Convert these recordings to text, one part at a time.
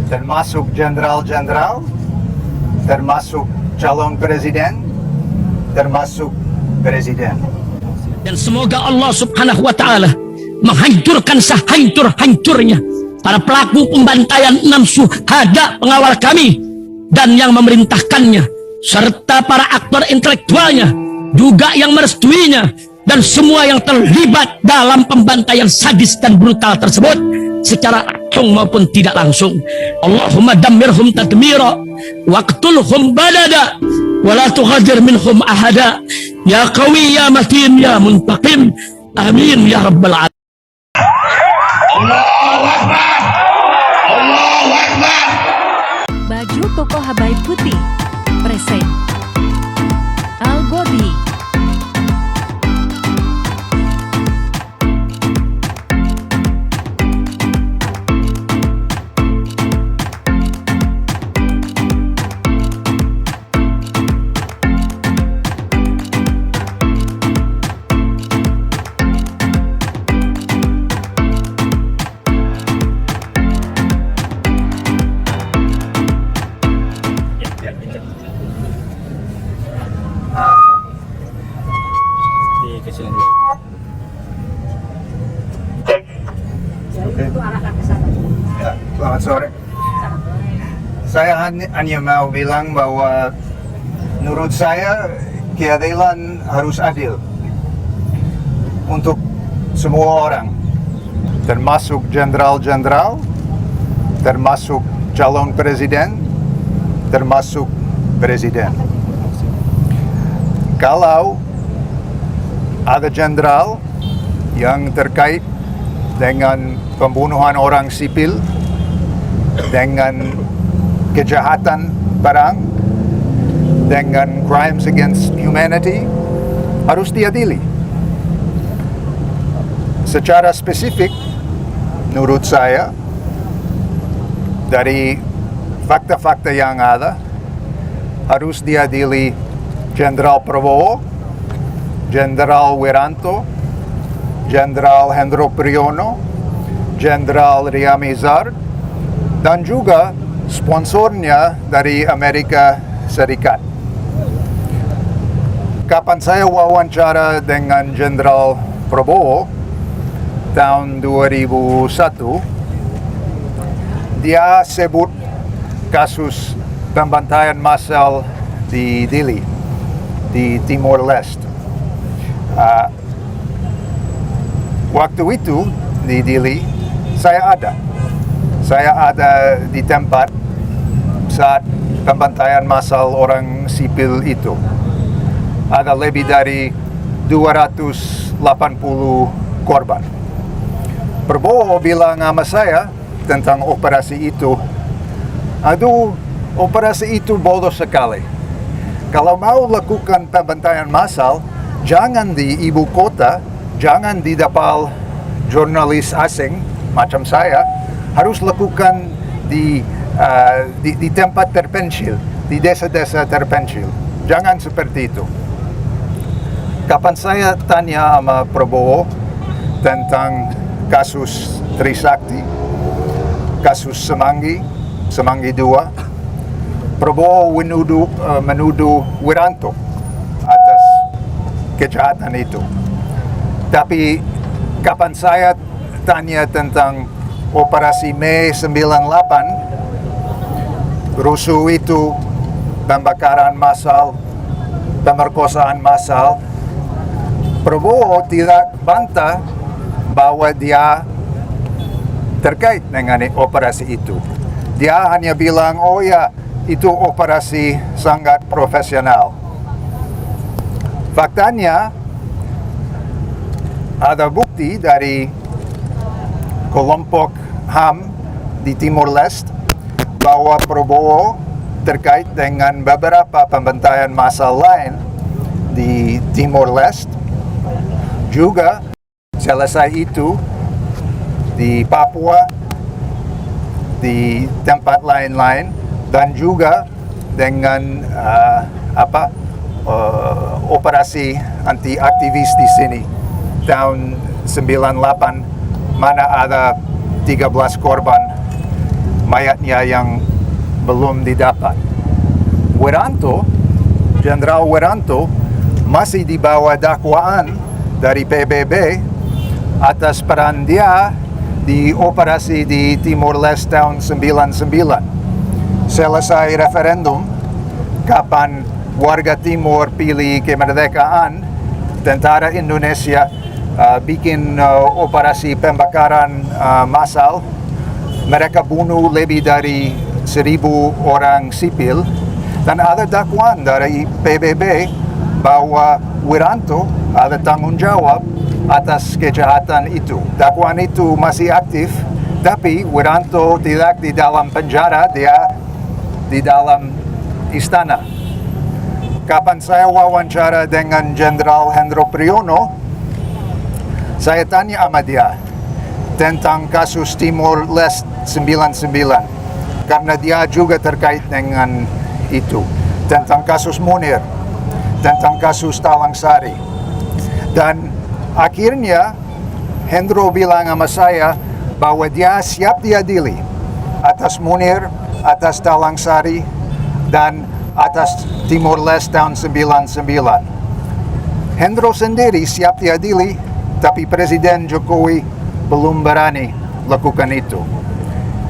termasuk jenderal-jenderal, termasuk calon presiden, termasuk presiden. Dan semoga Allah Subhanahu wa Ta'ala menghancurkan sehancur-hancurnya para pelaku pembantaian 6 syuhada pengawal kami dan yang memerintahkannya, serta para aktor intelektualnya juga yang merestuinya, dan semua yang terlibat dalam pembantaian sadis dan brutal tersebut secara langsung maupun tidak langsung. Allahumma dammirhum tadmira waqtulhum badada wala tughadir minhum ahada ya qawi ya matin ya muntaqim amin ya rabbal alamin. Allahu Akbar, Allahu Akbar. Baju koko Habaib Putih present Al-Godi. Ya, selamat sore. Saya hanya mau bilang bahwa menurut saya keadilan harus adil untuk semua orang, termasuk jenderal-jenderal, termasuk calon presiden, termasuk presiden. Kalau ada jenderal yang terkait dengan pembunuhan orang sipil, dengan kejahatan perang, dengan crimes against humanity, harus diadili. Secara spesifik, menurut saya, dari fakta-fakta yang ada, harus diadili Jenderal Prabowo, Jenderal Wiranto, Jenderal Hendro Priyono, Jenderal Riamizar, dan juga sponsornya dari Amerika Serikat. Kapan saya wawancara dengan Jenderal Prabowo tahun 2001, dia sebut kasus pembantaian massal di Dili, di Timor Leste. Waktu itu di Dili, saya ada di tempat saat pembantaian massal orang sipil itu. Ada lebih dari 280 korban. Prabowo bilang sama saya tentang operasi itu, aduh, operasi itu bodoh sekali. Kalau mau lakukan pembantaian massal, jangan di ibu kota, jangan di dapal jurnalis asing macam saya, harus lakukan di tempat terpencil, di desa-desa terpencil. Jangan seperti itu. Kapan saya tanya sama Prabowo tentang kasus Trisakti, kasus Semanggi 2, Prabowo menuduh Wiranto atas kejahatan itu. Tapi kapan saya tanya tentang operasi Mei 98, rusuh itu, pembakaran massal, pemerkosaan massal, Prabowo tidak bantah bahwa dia terkait dengan operasi itu. Dia hanya bilang, oh ya, itu operasi sangat profesional. Faktanya, ada bukti dari kelompok HAM di Timor Leste bahwa Prabowo terkait dengan beberapa pembantaian massal lain di Timor Leste. Juga selesai itu di Papua, di tempat lain-lain, dan juga dengan operasi anti aktivis di sini tahun 98, mana ada 13 korban mayatnya yang belum didapat. Jenderal Wiranto masih di bawah dakwaan dari PBB atas peran dia di operasi di Timor Leste tahun 99. Selesai referendum, kapan warga Timor pilih kemerdekaan, tentara Indonesia bikin operasi pembakaran massal. Mereka bunuh lebih dari 1.000 orang sipil, dan ada dakwaan dari PBB bahwa Wiranto ada tanggung jawab atas kejahatan itu. Dakwaan itu masih aktif, tapi Wiranto tidak di dalam penjara, dia di dalam istana. Kapan saya wawancara dengan Jenderal Hendro Priyono, saya tanya sama dia tentang kasus Timor Leste 99, karena dia juga terkait dengan itu, tentang kasus Munir, tentang kasus Talang Sari. Dan akhirnya Hendro bilang sama saya bahwa dia siap diadili atas Munir, atas Talang Sari, dan atas Timor Leste tahun 99. Hendro sendiri siap diadili, tapi Presiden Jokowi belum berani lakukan itu.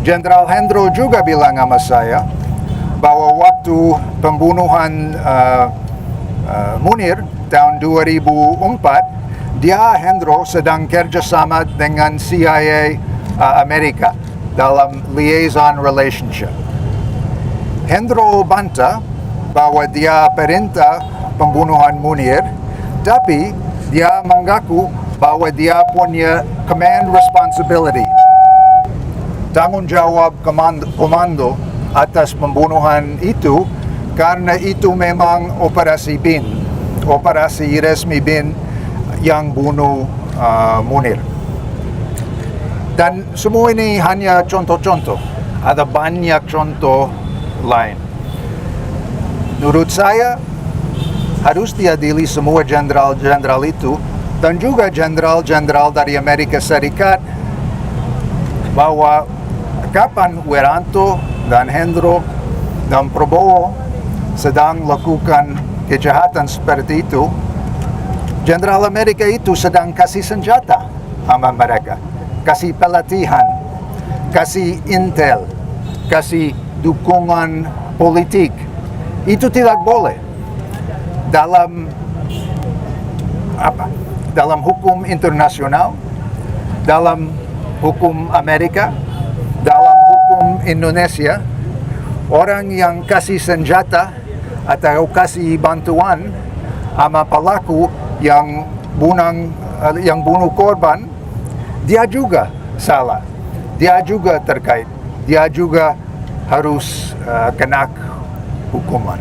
Jenderal Hendro juga bilang sama saya bahwa waktu pembunuhan Munir tahun 2004, Hendro sedang kerjasama dengan CIA Amerika dalam liaison relationship. Hendro bantah bahwa dia perintah pembunuhan Munir, tapi dia mengaku bahwa dia punya command responsibility, tanggung jawab komando atas pembunuhan itu, karena itu memang operasi BIN, operasi resmi BIN yang bunuh Munir. Dan semua ini hanya contoh-contoh, ada banyak contoh lain. Menurut saya harus diadili semua jenderal-jenderal itu, dan juga jenderal-jenderal dari Amerika Serikat, bahwa kapan Wiranto dan Hendro dan Prabowo sedang lakukan kejahatan seperti itu, jenderal Amerika itu sedang kasih senjata sama mereka, kasih pelatihan, kasih intel, kasih dukungan politik. Itu tidak boleh dalam hukum internasional, dalam hukum Amerika, dalam hukum Indonesia. Orang yang kasih senjata atau kasih bantuan sama pelaku yang bunuh korban, dia juga salah, dia juga terkait, dia juga harus kena hukuman.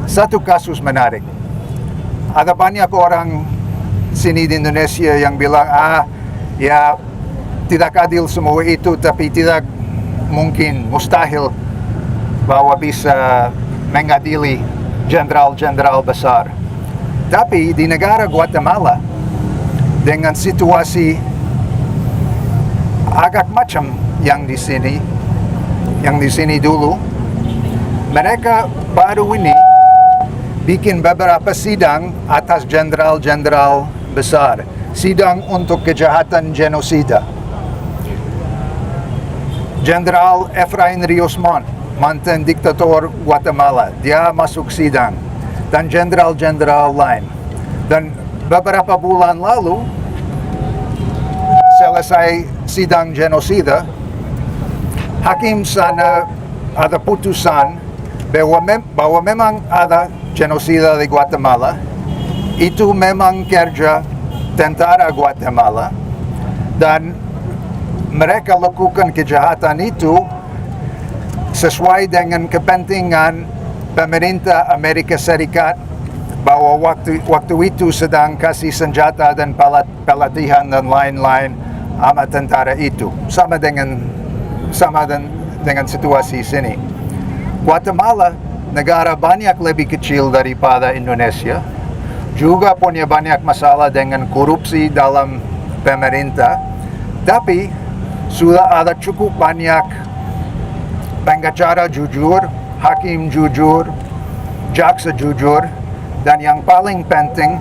Satu kasus menarik. Ada banyak orang sini di Indonesia yang bilang, ya tidak adil semua itu, tapi tidak mungkin, mustahil bahwa bisa mengadili jenderal-jenderal besar. Tapi di negara Guatemala, dengan situasi agak macam yang di sini dulu, mereka baru ini bikin beberapa sidang atas jenderal-jenderal besar, sidang untuk kejahatan genosida. Jenderal Efrain Rios Montt, mantan diktator Guatemala, dia masuk sidang, dan jenderal-jenderal lain. Dan beberapa bulan lalu, selesai sidang genosida, hakim sana ada putusan bahwa memang ada genosida di Guatemala. Itu memang kerja tentara Guatemala, dan mereka lakukan kejahatan itu sesuai dengan kepentingan pemerintah Amerika Serikat, bahwa waktu itu sedang kasih senjata dan pelatihan dan lain-lain sama tentara itu, sama dengan situasi sini. Guatemala negara banyak lebih kecil daripada Indonesia, juga punya banyak masalah dengan korupsi dalam pemerintah, tapi sudah ada cukup banyak pengacara jujur, hakim jujur, jaksa jujur, dan yang paling penting,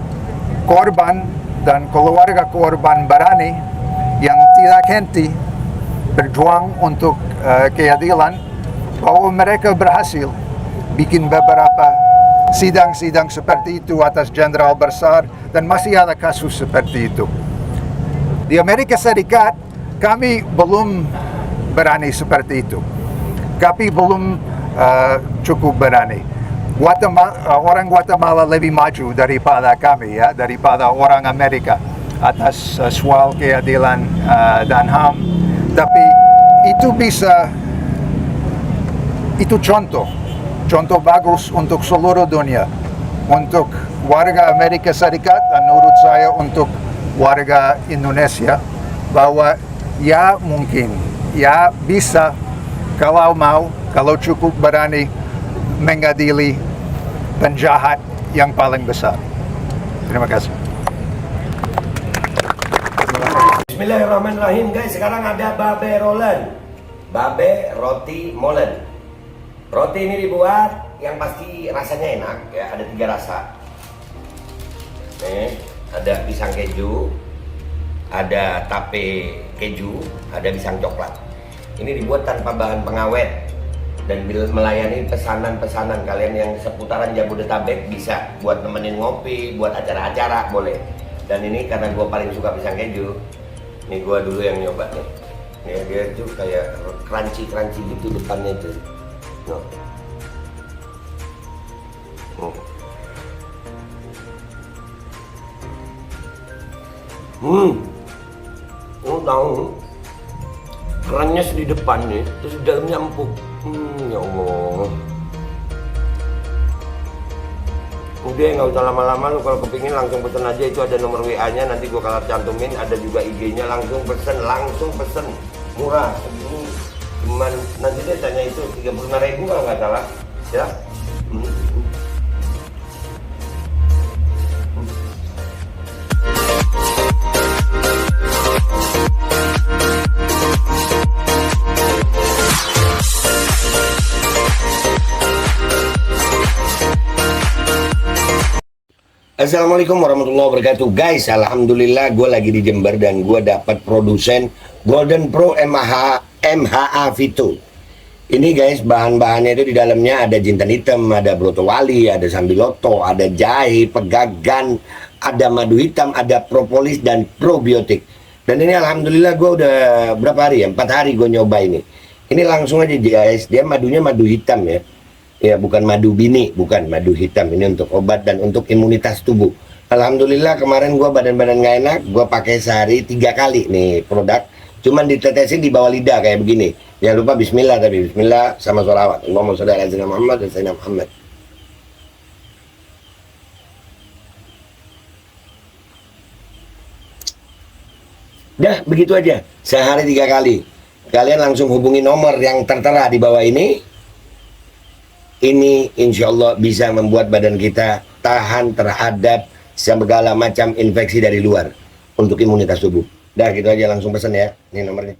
korban dan keluarga korban berani yang tidak henti berjuang untuk keadilan, bahwa mereka berhasil bikin beberapa sidang-sidang seperti itu atas jenderal besar, dan masih ada kasus seperti itu. Di Amerika Serikat, kami belum berani seperti itu. Kami belum cukup berani. Orang Guatemala lebih maju daripada kami, ya, daripada orang Amerika atas soal keadilan dan HAM. Tapi itu contoh bagus untuk seluruh dunia, untuk warga Amerika Serikat dan menurut saya untuk warga Indonesia, bahwa ya mungkin, ya bisa kalau mau, kalau cukup berani mengadili penjahat yang paling besar. Terima kasih. Bismillahirrahmanirrahim guys, sekarang ada babe rolen, babe roti molen. Roti ini dibuat yang pasti rasanya enak ya, ada 3 rasa. Nih, ada pisang keju, ada tape keju, ada pisang coklat. Ini dibuat tanpa bahan pengawet dan melayani pesanan-pesanan kalian yang seputaran Jabodetabek, bisa buat nemenin ngopi, buat acara-acara boleh. Dan ini karena gue paling suka pisang keju, nih gue dulu yang nyoba nih. Nih dia tuh kayak crunchy gitu depannya tuh. No. Tahu kerannya di depan nih, terus di dalamnya empuk. Ya Allah. Udah nggak usah lama-lama, lu kalau kepingin langsung pesen aja, itu ada nomor WA-nya, nanti gua kalau cantumin, ada juga IG-nya, langsung pesen, murah segini. Cuman nanti dia tanya itu 35.000 kalau nggak salah ya. Assalamualaikum warahmatullahi wabarakatuh guys. Alhamdulillah gue lagi di Jember dan gue dapat produsen Golden Pro MHA Vito. Ini guys, bahan-bahannya itu di dalamnya ada jintan hitam, ada broto wali, ada sambiloto, ada jahe, pegagan, ada madu hitam, ada propolis dan probiotik. Dan ini alhamdulillah gue udah berapa hari ya? 4 hari gue nyoba ini. Ini langsung aja guys, dia madunya madu hitam ya. Ya bukan madu bini, bukan madu hitam. Ini untuk obat dan untuk imunitas tubuh. Alhamdulillah kemarin gue badan-badan gak enak, gue pakai sehari 3 kali nih produk. Cuman ditetesin di bawah lidah kayak begini. Jangan lupa bismillah, tapi bismillah sama sholawat. Allahumma sholli ala sayyidina Muhammad dan sayyidina Muhammad. Dah begitu aja, sehari 3 kali. Kalian langsung hubungi nomor yang tertera di bawah ini. Ini insya Allah bisa membuat badan kita tahan terhadap segala macam infeksi dari luar untuk imunitas tubuh. Dah gitu aja, langsung pesan ya. Ini nomornya.